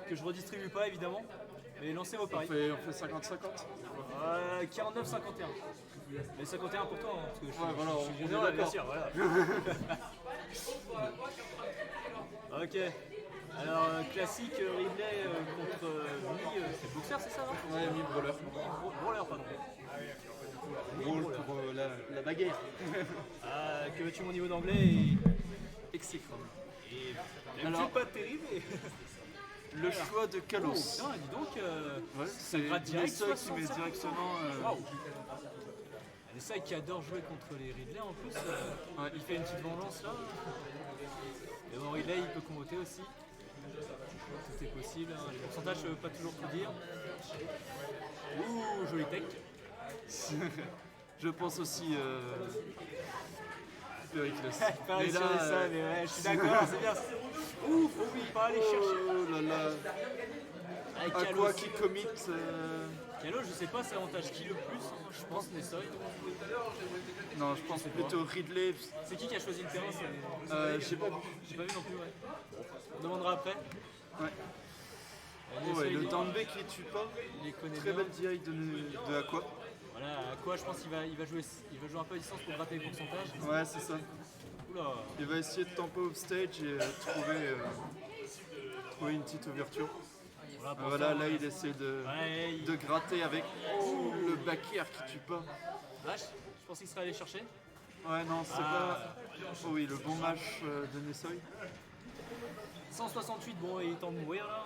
que je redistribue pas évidemment. Mais lancez vos On paris. fait 50-50. 49-51. Mais 51 pour toi, hein, parce que je Ouais, voilà, suis on est junior, d'accord. bien sûr, voilà. Ok. Alors, classique, Ridley contre Mi, c'est boxer, c'est ça, non? Ouais, mi-brawler. Brawler, pardon. Brawl pour la bagarre. Que veux-tu, mon niveau d'anglais est Exécrable. d'habitude Alors- pas terrible. Le choix de Oh, Kalos. putain, dis donc. Ouais, c'est gratte direct, Nessa qui met 67%. directement. Waouh. C'est ça qui adore jouer contre les Ridley en plus. Ouais. Il fait une petite vengeance là. Et bon, Ridley il peut comboter aussi. Tout est possible. Hein. Les pourcentages, je ne veux pas toujours tout dire. Ouh, joli tech. Je pense aussi. Pericles. Pareil Mais sur là, les ça, mais ouais, je suis d'accord, c'est bien. Ouf, oh oui, pas aller chercher. oh là là. Avec À Kalos. quoi qui commit Kalos, je sais pas, c'est avantage qui le plus. Je pense Nessoy. Non, je pense plutôt Ridley. C'est qui a choisi le terrain? J'ai pas vu. J'ai pas vu non plus, ouais. On demandera après. Ouais. Nessoy, Oh, ouais, le il- Danbe qui tue pas. il les connaît Très bien. belle DI de Aqua. Voilà, à quoi je pense qu'il va jouer un peu à distance pour gratter les pourcentages. Ouais, c'est ça. Oula. Il va essayer de tempo off stage et trouver une petite ouverture. Voilà, pour Voilà, ça, là il essaie Ouais, de gratter avec le back air qui tue pas. Vache, je pensais qu'il serait allé chercher. Ouais, non, c'est Ah. pas. Oh oui, le bon match de Nessoy. 168, bon, il tente de mourir là.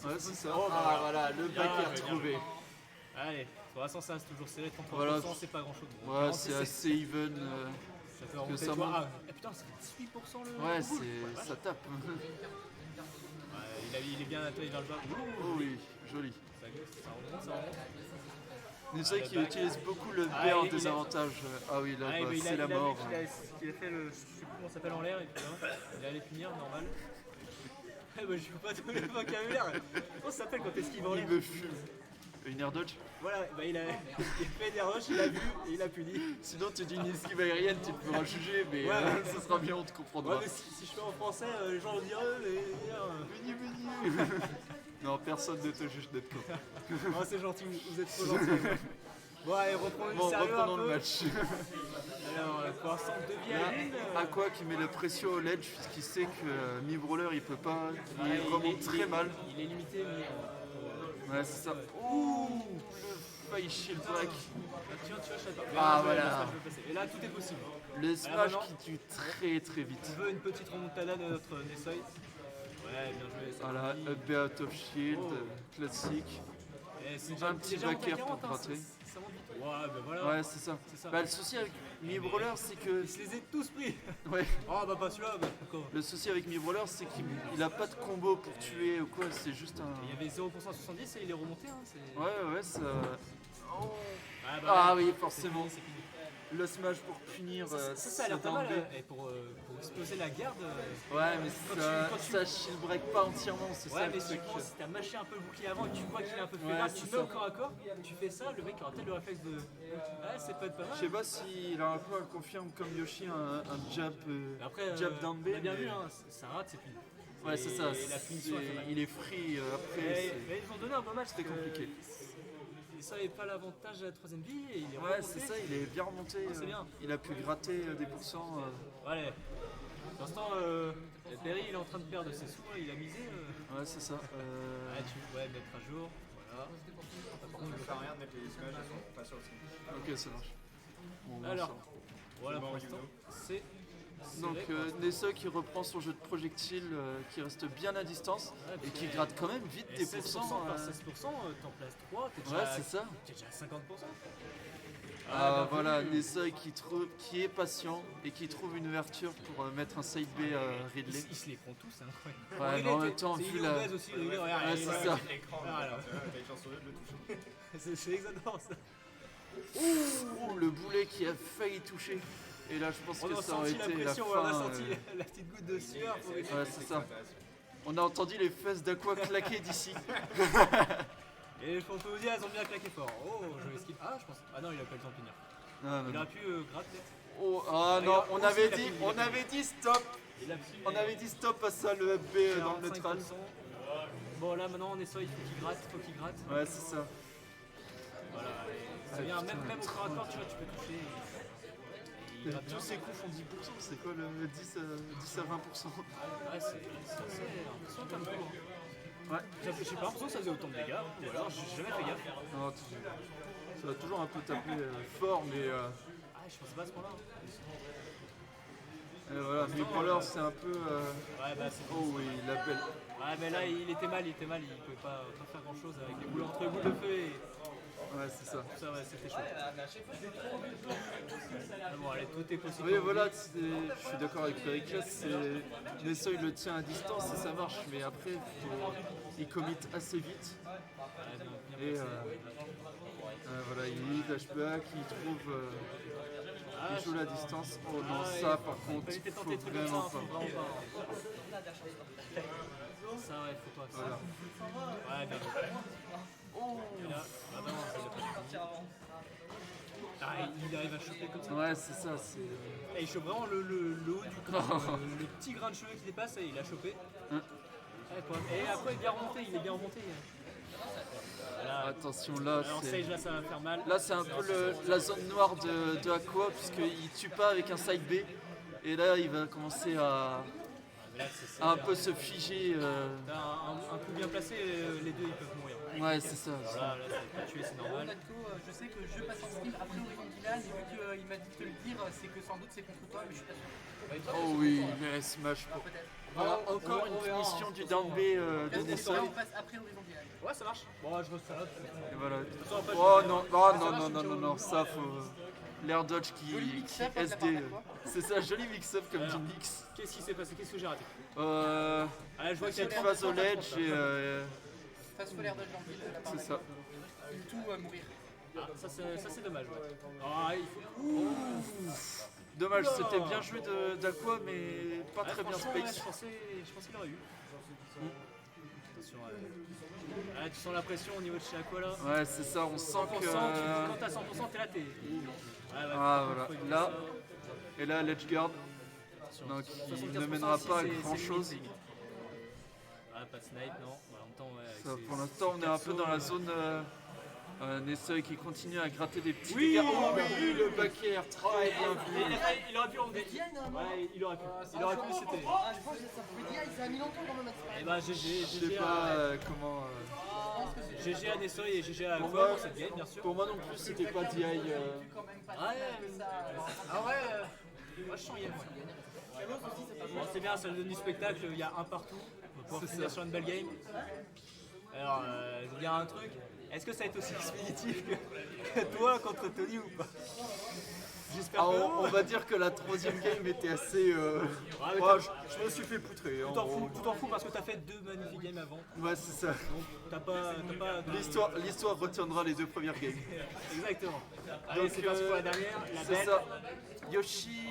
Ouais, c'est ça. Oh, bah, Ah voilà, le back air bien trouvé. Allez, pour l'instant ça c'est toujours serré, 33%, Voilà. c'est pas grand chose. Ouais, c'est assez even. Ça peut remonter, ça tu vois. monte. Ah, putain, ça fait 18% le. Ouais, le boule. ça tape. Ouais, il est bien atterri vers le bas. Ouh, Oh oui, joli. ça remonte, ça remonte. Nessoy le qui back. utilise beaucoup le Ah, bear il est- désavantage. Ah oui, là, Ah, bah, mais c'est la il a mort. vu qu'il a fait le. Je sais plus comment ça s'appelle en l'air et puis là, il allait punir, normal. Eh bah, je joue pas tous les vocabulaires. Comment ça s'appelle quand t'esquives en Il l'air? me fume. Une air dodge. Voilà, bah, il a fait des rushs, il a vu et il a puni. Sinon, tu dis une esquive aérienne, tu pourras juger, mais Ouais. ça sera bien, on te comprendra. Ouais, mais si je fais en français, les gens vont dire Venu, venu. Non, personne ne te juge d'être con. Oh, c'est gentil, vous êtes trop gentil. Bon, allez, reprenons Bon, du sérieux un reprenons peu. le match. Alors, pour l'instant, 2 Là, une. Aqua qui met la pression au ledge puisqu'il sait que mi-brawler il peut pas, il Ouais, remonte très mal. Il est limité, mais. Ouais, c'est ça. Ouh, le faille shield break. Tu vois, je sais pas. Ah, Mais voilà. le smash peut passer. Et là, tout est possible. Le smash maintenant- qui tue très très vite. On veut une petite remontada de notre Nessoy. Ouais, bien joué. Ça Voilà, continue. up B out of shield, Oh. classique. Et c'est un petit déjà back monté à air pour 40, hein, gratter. ça monte vite. Ouais, bah voilà. Ouais, c'est ça. C'est ça. Bah, le souci avec mi-brawler, c'est que. Ils se les aient tous pris. Ouais. Oh, bah pas celui-là, mais d'accord. Le souci avec mi-brawler, c'est qu'il a pas de combo pour tuer ou quoi, c'est juste un. Il y avait 0% à 70 et il est remonté. Hein, c'est- Ouais, ça. Ah, Ah oui, c'est forcément. fini, c'est fini. Le smash pour punir. Ça a l'air pas mal. Danbe. Et pour exploser la garde. Ouais, mais Quand ça, tu- ça shield break pas entièrement, c'est Ouais, ça mais le si, truc. si t'as mâché un peu le bouclier avant et que tu vois qu'il est un peu Ouais, faiblard, tu c'est mets au ça. corps à corps, tu fais ça, le mec aura peut-être le réflexe de. Ouais, ça peut être pas mal. Je sais pas s'il a un peu un confirme comme Yoshi un jab, Mais après, jab down B. on a bien mais- vu, hein, ça rate, c'est fini. Ouais, c'est ça. Et la punition, elle fait mal. Il est free après. Mais ils ont donné un bon match. Très compliqué. Et ça n'avait pas l'avantage à la troisième vie et il est Ouais, remonté. c'est ça, il est bien remonté. c'est bien. Il a pu gratter des pourcents. Allez. Pour l'instant, Perry il est en train de perdre ses sous, hein, il a misé. Ouais, c'est ça. Ouais, mettre à jour. Voilà. Par contre, je fais rien de mettre les smash, elles sont pas sur le stream. Ok, ça marche. Bon, bon, Alors, ça va. voilà Bon, pour l'instant. C'est. Donc Nessa qui reprend son jeu de projectile qui reste bien à distance et qui gratte quand même vite des 16% pourcents. par 16%, t'en places 3, t'es déjà, Ouais, c'est ça. t'es déjà à 50%. Ah, bah, voilà, oui. Nessa qui est patient et qui trouve une ouverture pour mettre un side B à Ridley. Ils se les prend tous, c'est incroyable. Ouais, mais en même temps, c'est vu il la- obèse aussi, il est regarde, Ouais, il est c'est là, ça. L'écran, Voilà. t'as une chance sur deux de le toucher. C'est exactement ça. Ouh, le boulet qui a failli toucher. Et là, je pense On que a ça aurait senti la été la pression, on a fin. senti la petite goutte de sueur. Pour essayer. Ouais, c'est ça. On a entendu les fesses d'Aqua claquer d'ici. Et les Fantasia, elles ont bien claqué fort. Oh, je vais skip. Ah, je pense. Ah non, il a pas le temps de finir. Non, Il aurait pu gratter. Oh, ah non, Regarde, on aussi, avait il a pu- dit stop. Il a pu. On avait dit stop à ça, le FB dans le neutral. 45%. Bon, là maintenant, on est il faut qu'il gratte. Ouais, c'est ça. Voilà, et ça vient, même au corps à corps, tu vois, tu peux toucher. Et il gratte bien. Tous ces coups font 10%, c'est quoi le 10 à 20%? Ouais, c'est assez impressionnant comme coup. Ouais. J'ai pas l'impression que ça faisait autant de dégâts, ou alors j'ai jamais fait gaffe. Non, ça va toujours un peu taper fort, mais Ah, je pensais pas à ce point-là. voilà. Mais pour l'heure, c'est un peu. Ouais, bah c'est Oh oui, la belle. Ouais, mais là il était mal, il pouvait pas faire grand chose avec les boules entre les boules de feu et Ouais, c'est ça. tout ça, ouais, c'était chaud. Ah bon, allez, tout est possible. Oui, voilà, je suis d'accord avec Pericles. Nessa, il le tient à distance et ça marche, mais après, il commit assez vite. Ouais, bien Et placé. voilà, il dashback, il trouve. Ah, Il joue la distance. Oh non, Ah, ça par contre, il faut faut tenter des trucs comme ça, vraiment faut pas. vraiment pas. Ça, ouais, faut pas. Voilà. Ouais, bien. Et là, ah bah non, il a pas fini. Ah, il arrive à choper comme ça. Ouais, c'est ça, c'est. Et il chope vraiment le haut du corps, le petit grain de cheveux qui dépasse, et il a chopé. Hein. Et après, il est bien remonté, Voilà. Attention là, Alors, c'est. Sage, là, ça va faire mal. Là, c'est un peu la zone noire de Aqua, puisqu'il tue pas avec un side B. Et là, il va commencer à Là, c'est un peu se figer. T'as un coup bien placé, les deux ils peuvent mourir. Ouais, c'est ça. Voilà, là, c'est pas tué, c'est normal. Natko, je sais que je passe en stream après Horizon Dylan et vu qu'il m'a dit de te le dire, c'est que sans doute c'est contre toi, mais je suis pas sûr. Oh oui, mais smash pour. Peut-être. Voilà, encore une finition du down B de Nessa. On passe après Horizon Dylan. Ouais, ça marche. Bon, je reste là. Et voilà. après, Oh non, oh non, non, non, non, non, ça faut. L'air dodge Joli qui mix-up, hein, de la part SD. d'Aqua. C'est ça, joli mix-up comme Alors. dit Mix. Qu'est-ce qui s'est passé? Qu'est-ce que j'ai raté? Euh. Ah, je vois qu'il y a Petite phase au ledge et. Face l'air de Jean-Ville de la part C'est ça. Il tout à mourir. Ah, ça c'est dommage. Ouais. Ah, il faut. Dommage, c'était bien joué d'Aqua, mais pas Ah, très bien franchement, ouais, space. je pensais qu'il aurait eu. Attention, ah, tu sens la pression au niveau de chez Aqua là. Ouais, c'est ça, on sent 100%, que. quand t'as 100%, t'es là, t'es. Ouais, ouais, Ah, faut voilà. éviter Là, ça. et là, Ledge Guard, Attention, donc il 75% ne mènera aussi, pas à c'est grand limite, chose. c'est limite. Ah, pas de snipe, non. En même temps, ouais. avec Ça, ses- pour l'instant, on est un peu dans la zone. Nessa qui continue à gratter des petits Oui, dégâts. Oh oui, oui, le back air, très bien vu. Il aurait pu en mettre. Ouais, il aurait pu. Il aurait pu, c'était. Ah, je pense que ça pouvait dire, ça a mis longtemps quand même à se Eh bah, GG, Je sais GG pas à, comment. GG à Nessoy et GG à Pour Aqua moi- pour cette game, bien sûr. Pour moi non plus, c'était pas DI. quand même pas Ouais, que ça. ah ouais, moi je sens Yen. Bon, c'est bien, ça donne du spectacle, il y a un partout. On va pouvoir C'est finir ça. sur une belle game. Alors, je vais dire un truc. Est-ce que ça va être aussi expéditif que toi contre Tony ou pas? J'espère Ah, que on non. va dire que la troisième game était assez. mais Ouais, t'as- je me suis fait poutrer. Tu t'en fous parce que t'as fait deux magnifiques games avant. Ouais, c'est ça. Donc t'as pas de- L'histoire retiendra les deux premières games. Exactement. Allez, Donc, c'est parti pour la dernière. La C'est belle. ça. Yoshi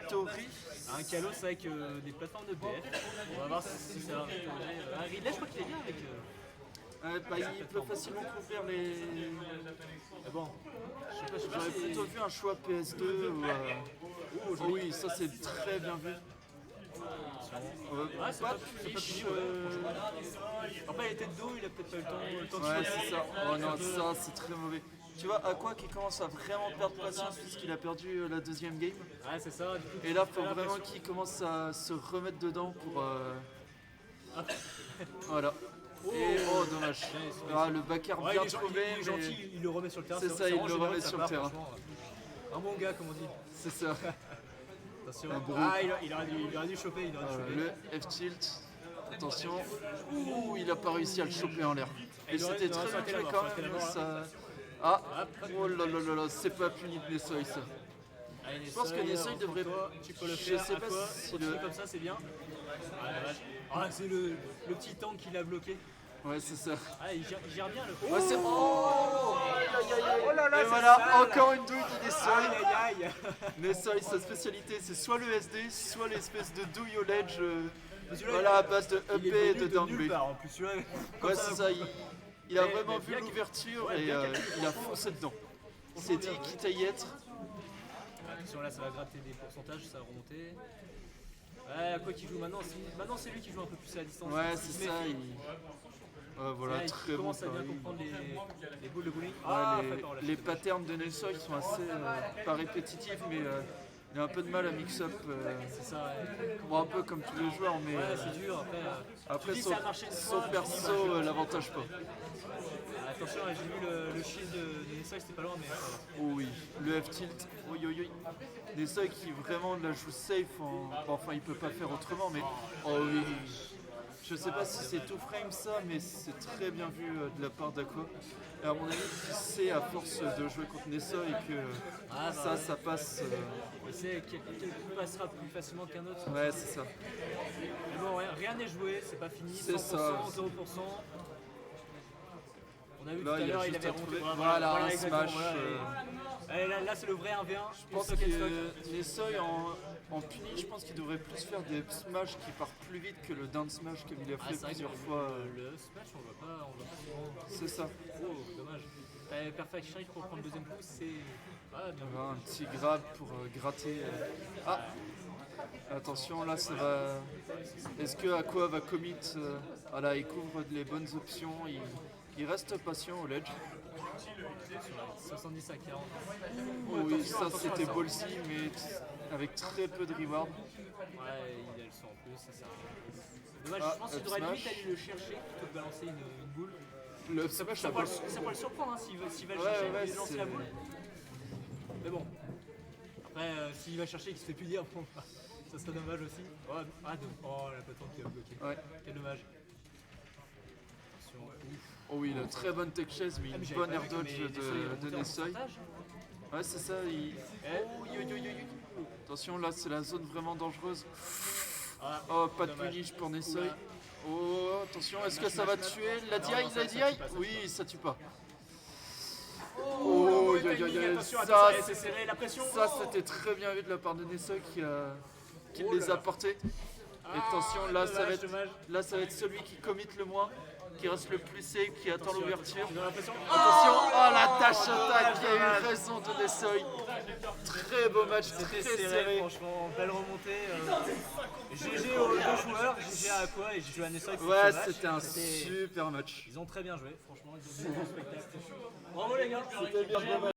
Story. Un Kalos avec des plateformes de BF. On va voir si ça va retourner. Un Ridley, je crois qu'il est bien avec. Bah, il peut facilement couvrir les. Mais bon, je sais pas J'aurais si- plutôt vu un choix PS2 ou. Oh oui, ça c'est très bien vu. Ouais, c'est Pas pas de fini, punish, Après, il était de dos, il a peut-être pas eu le temps de Ouais, choisir. c'est ça. Oh non, ça c'est très mauvais. Tu vois, Aqua qui commence à vraiment perdre patience puisqu'il a perdu la deuxième game. Ouais, c'est ça. Du coup, Et là, tu faut fais vraiment l'impression- qu'il commence à se remettre dedans pour. Voilà. Et oh, dommage. Ah, le backer Ouais, bien il est trouvé, il est mais gentil, il le remet sur le terrain. C'est ça, c'est il vraiment le généreux remet de sa sur le part, terrain. franchement. Un bon gars, comme on dit. c'est ça. Attention. Un brou. Ah, il aurait dû choper, il aurait dû choper. Le F-tilt. Attention. Ouh, il a pas réussi à le choper en l'air. Et il aurait- c'était il aurait très bien sauté joué la quand barre, sauté même. la barre, Ça... Ah, Hop. oh là là là là, c'est pas puni de Nessoy ça. Allez, Je pense que Nessoy devrait. Tu peux le Je faire. sais à pas toi, si continue le. comme ça, c'est bien. Ah, la vache. Ah, c'est le petit tank qui l'a bloqué. Ouais, c'est ça. Ah, il gère bien le. Ouais, c'est. Oh, aïe, aïe, aïe. Oh là là, Et c'est voilà, sale. encore une douille de Nessoy. Aïe aïe aïe. Nessoy, sa spécialité, c'est soit le SD, soit l'espèce de douille au ledge. Celui-là, Voilà, à base de up il est B et venu de down nulle B. part en plus. Celui-là, Ouais, c'est ça. Il a Mais- vraiment mais vu bien l'ouverture ouais, et bien il a foncé dedans. Il s'est dit, quitte à y être. Attention, là, ça va gratter des pourcentages, ça va remonter. Quoi qu'il joue maintenant, c'est lui qui joue un peu plus à distance. Ouais, Il c'est se ça. méfie. Voilà, Là, très il bon commence à bien pari. comprendre les boules de bowling. Les patterns de Nessoy sont assez pas répétitifs, mais il a un peu de mal à mix-up. C'est ça, ouais. Bon, un peu comme tous les joueurs, mais Ouais, c'est dur. après tu dis, son, ça a marché une son fois, perso l'avantage pas. attention, j'ai vu le shield de Nessoy, c'était pas loin, mais Oh oui, le F-tilt, oui oui oui. Nessoy qui vraiment la joue safe, enfin il peut pas faire autrement, mais oh oui. Je sais pas si c'est tout frame ça, mais c'est très bien vu de la part d'Aqua. Et à mon avis, il sait à force de jouer contre Nessoy que ça passe. il sait quel coup passera plus facilement qu'un autre. Ouais, c'est ça. Mais bon, rien n'est joué, c'est pas fini. C'est 100%, ça. 0%. On a vu Là, tout à il y a l'heure, il juste avait à remonté. trouver. Voilà, un exactement, smash. Là, c'est le vrai 1v1. Je pense que Nessoy en puni, je pense qu'il devrait plus faire des smash qui partent plus vite que le down smash comme il a fait plusieurs fois. Le smash, on voit pas souvent. C'est ça. Oh, dommage. Perfect Strike pour prendre le deuxième coup, c'est. Ah, bien Voilà, un petit grab pour gratter. Ah, attention, là ça va. Est-ce que Aqua va commit Voilà, il couvre les bonnes options. Il reste patient au ledge. 70 à 40. Oh oui, Attention, ça attention à c'était ça. ballsy, mais avec très peu de reward. Ouais, il a le son en plus, ça sert à rien. Dommage, Ah, je pense qu'il up devrait limite smash. aller le chercher plutôt que de balancer une boule. Le Ça smash pourrait le surprendre hein, s'il va le Ouais, chercher ouais, et lancer c'est- la boule. Mais bon. Après, s'il va chercher et qu'il se fait punir, bon, ça serait dommage aussi. Oh, la plateforme qui a bloqué. Ouais. Quel dommage. Attention. Oh oui, la très bonne tech chase, mais une Mais bonne j'avais air pas vu, dodge mais Nessoy est de remonté en Nessoy. pourcentage. Ouais, c'est ça. Attention, là c'est la zone vraiment dangereuse. Ah, Oh, pas de dommage. punish pour Nessoy. Oula. Oh, attention, est-ce que ça va tuer la DI, non, ça la tue DI? pas, ça tue Oui, ça tue pas. Oh, Oh, le timing, attention, ça, attention, c'est serré, la pression. ça c'était très bien vu de la part de Nessoy qui Oh les là a là. portés. Ah, Attention, là ça, va être, dommage. là ça va être celui qui commit le moins, qui reste le plus safe, qui attend l'ouverture. J'ai l'impression. Attention, oh la dash dommage, attack, il y a dommage. eu raison de Nessoy. Très beau match, C'était très serré, serré. franchement, belle remontée. GG aux deux joueurs, GG à Aqua et GG à Nessoy pour Ouais, ce match. c'était un super match. Ils ont très bien joué, franchement, ils ont fait un bon spectacle. Bravo les gars.